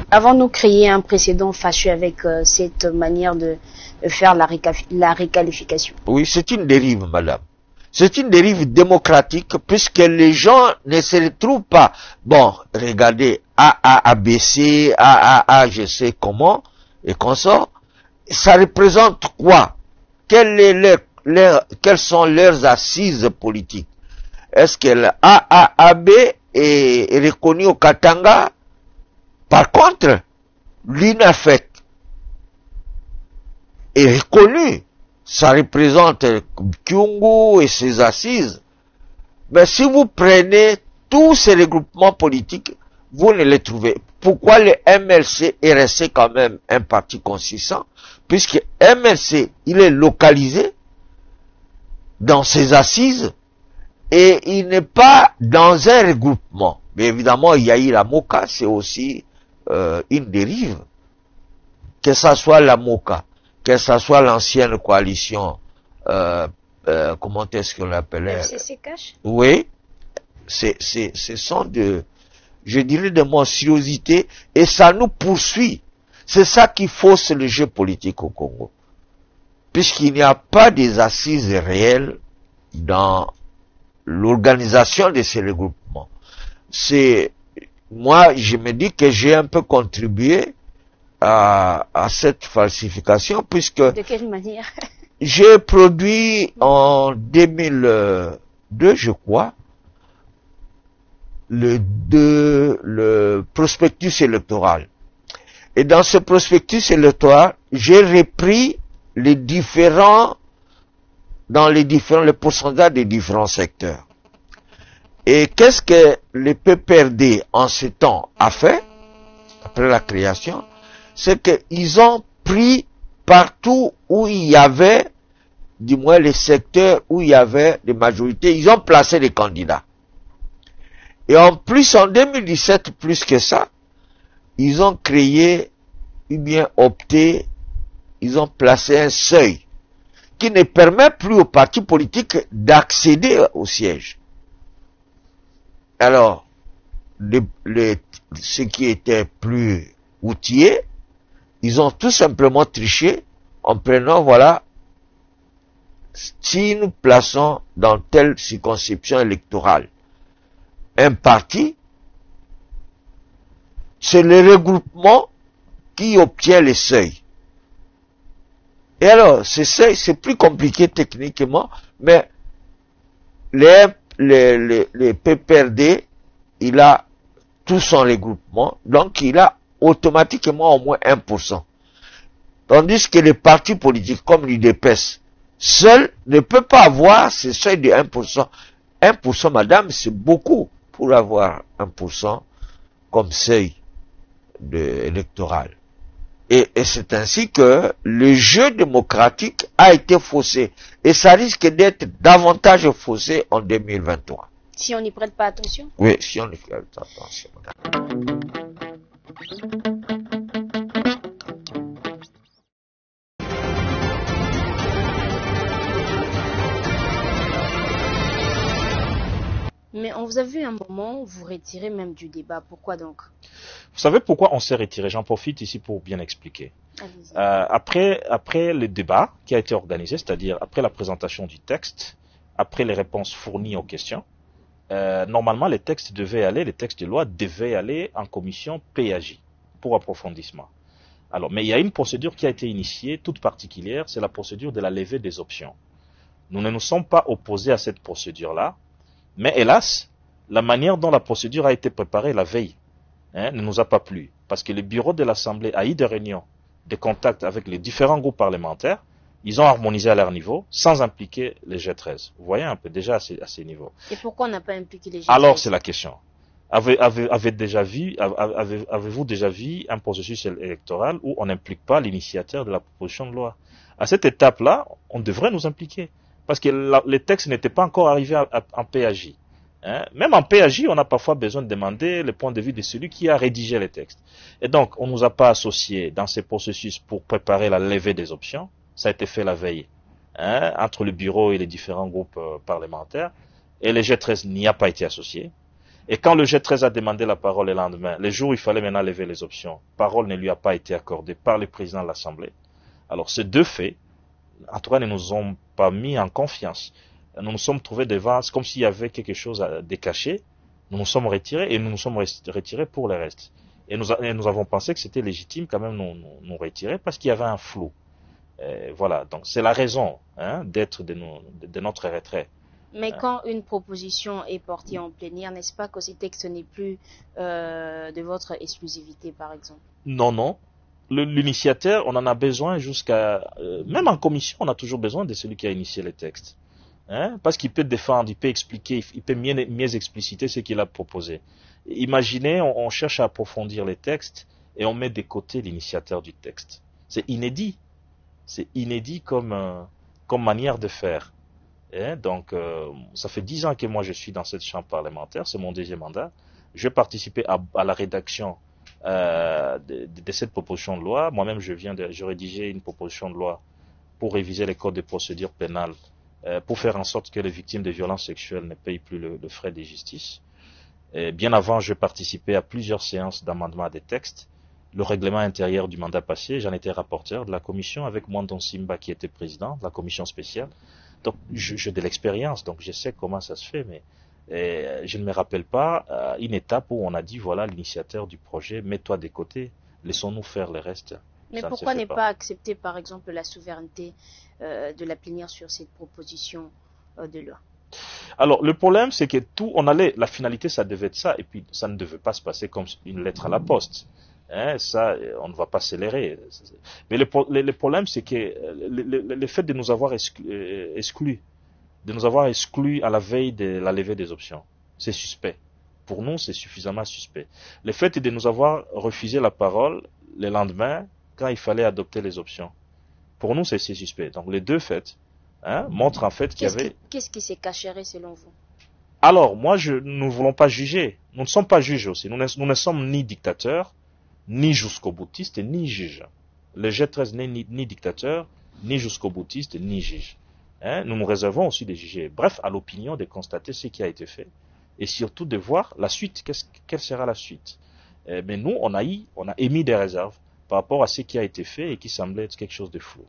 Avons-nous créé un précédent fâcheux avec cette manière de faire la réqualification? Oui, c'est une dérive, madame. C'est une dérive démocratique puisque les gens ne se retrouvent pas. Bon, regardez, ABC, je sais comment, et consorts. Ça représente quoi? Quelles sont leurs assises politiques? Est-ce que le AAAB est reconnu au Katanga? Par contre, l'UNAFEC est reconnu. Ça représente Kyungu et ses assises. Mais si vous prenez tous ces regroupements politiques, vous ne les trouvez. Pourquoi le MLC est resté quand même un parti consistant? Puisque MLC, il est localisé dans ses assises et il n'est pas dans un regroupement. Mais évidemment, il y a eu la MOCA, c'est aussi une dérive. Que ça soit la MOCA, que ça soit l'ancienne coalition, comment est-ce qu'on l'appelait? FCC Cash? Oui, ce sont je dirais de monstruosités, et ça nous poursuit. C'est ça qui fausse le jeu politique au Congo. Puisqu'il n'y a pas des assises réelles dans l'organisation de ces regroupements. Moi, je me dis que j'ai un peu contribué à cette falsification, puisque... De quelle manière? J'ai produit en 2002, je crois, le prospectus électoral. Et dans ce prospectus électoral, j'ai repris les pourcentages des différents secteurs. Et qu'est-ce que le PPRD en ce temps a fait, après la création? C'est qu'ils ont pris partout où il y avait, du moins les secteurs où il y avait des majorités, ils ont placé des candidats. Et en plus, en 2017, plus que ça, ils ont créé, ou bien opté, ils ont placé un seuil qui ne permet plus aux partis politiques d'accéder au siège. Alors, ceux qui étaient plus outillés, ils ont tout simplement triché en prenant, voilà, si nous plaçons dans telle circonscription électorale un parti, c'est le regroupement qui obtient les seuils. Et alors, ces seuils, c'est plus compliqué techniquement, mais les PPRD, il a tout son regroupement, donc il a automatiquement au moins 1%. Tandis que les partis politiques comme l'UDPS, seul ne peut pas avoir ce seuil de 1%. 1%, madame, c'est beaucoup pour avoir 1% comme seuil électoral. Et c'est ainsi que le jeu démocratique a été faussé. Et ça risque d'être davantage faussé en 2023. Si on n'y prête pas attention? Oui, si on n'y prête pas attention, madame. Mais on vous a vu un moment vous retirer même du débat. Pourquoi donc? Vous savez pourquoi on s'est retiré? J'en profite ici pour bien expliquer. Après le débat qui a été organisé, c'est-à-dire après la présentation du texte, après les réponses fournies aux questions, normalement les textes de loi devaient aller en commission PAJ pour approfondissement. Alors, mais il y a une procédure qui a été initiée, toute particulière, c'est la procédure de la levée des options. Nous ne nous sommes pas opposés à cette procédure-là, mais hélas, la manière dont la procédure a été préparée la veille ne nous a pas plu. Parce que le bureau de l'Assemblée a eu des réunions, des contacts avec les différents groupes parlementaires. Ils ont harmonisé à leur niveau sans impliquer les G13. Vous voyez un peu déjà à ces niveaux. Et pourquoi on n'a pas impliqué les G13? Alors c'est la question. Avez-vous déjà vu un processus électoral où on n'implique pas l'initiateur de la proposition de loi? À cette étape-là, on devrait nous impliquer. Parce que les textes n'étaient pas encore arrivés en PAJ. Même en PAJ, on a parfois besoin de demander le point de vue de celui qui a rédigé les textes. Et donc, on ne nous a pas associés dans ces processus pour préparer la levée des options. Ça a été fait la veille, entre le bureau et les différents groupes parlementaires. Et les G13 n'y a pas été associés. Et quand le G13 a demandé la parole le lendemain, les jours où il fallait maintenant lever les options, parole ne lui a pas été accordée par le président de l'Assemblée. Alors ces deux faits, en tout cas, ne nous ont pas mis en confiance. Nous nous sommes trouvés devant, c'est comme s'il y avait quelque chose à décacher. Nous nous sommes retirés et nous nous sommes retirés pour le reste. Et nous avons pensé que c'était légitime quand même nous retirer parce qu'il y avait un flou. Voilà, donc c'est la raison d'être de notre retrait. Mais quand une proposition est portée en plénière, n'est-ce pas que ce texte n'est plus de votre exclusivité, par exemple? Non, non. L'initiateur, on en a besoin jusqu'à... même en commission, on a toujours besoin de celui qui a initié le texte. Parce qu'il peut défendre, il peut expliquer, il peut mieux expliciter ce qu'il a proposé. Imaginez, on cherche à approfondir les textes et on met de côté l'initiateur du texte. C'est inédit. C'est inédit comme manière de faire. Donc, ça fait 10 ans que moi je suis dans cette chambre parlementaire, c'est mon deuxième mandat. Je participais à la rédaction de cette proposition de loi. Moi-même, je rédigeais une proposition de loi pour réviser les codes de procédure pénale, pour faire en sorte que les victimes de violences sexuelles ne payent plus le frais de justice. Et bien avant, je participais à plusieurs séances d'amendement à des textes. Le règlement intérieur du mandat passé, j'en étais rapporteur de la commission avec Mwandon Simba qui était président de la commission spéciale. Donc, j'ai de l'expérience, donc je sais comment ça se fait, mais je ne me rappelle pas une étape où on a dit, voilà, l'initiateur du projet, mets-toi de côté, laissons-nous faire le reste. Mais pourquoi ne pas accepter, par exemple, la souveraineté de la plénière sur cette proposition de loi? Alors, le problème, c'est que la finalité, ça devait être ça, et puis ça ne devait pas se passer comme une lettre à la poste. Ça, on ne va pas accélérer. Mais le problème, c'est que le fait de nous avoir exclus, à la veille de la levée des options, c'est suspect. Pour nous, c'est suffisamment suspect. Le fait de nous avoir refusé la parole le lendemain, quand il fallait adopter les options, pour nous, c'est suspect. Donc, les deux faits montrent en fait qu'il y avait... Qu'est-ce qui s'est caché selon vous? Alors, nous ne voulons pas juger. Nous ne sommes pas juges aussi. Nous ne sommes ni dictateurs, ni jusqu'au-boutiste, ni juge. Le G13 n'est ni dictateur, ni jusqu'au-boutiste, ni juge. Nous nous réservons aussi de juger. Bref, à l'opinion de constater ce qui a été fait et surtout de voir la suite. Quelle sera la suite? Mais nous, on a émis des réserves par rapport à ce qui a été fait et qui semblait être quelque chose de flou.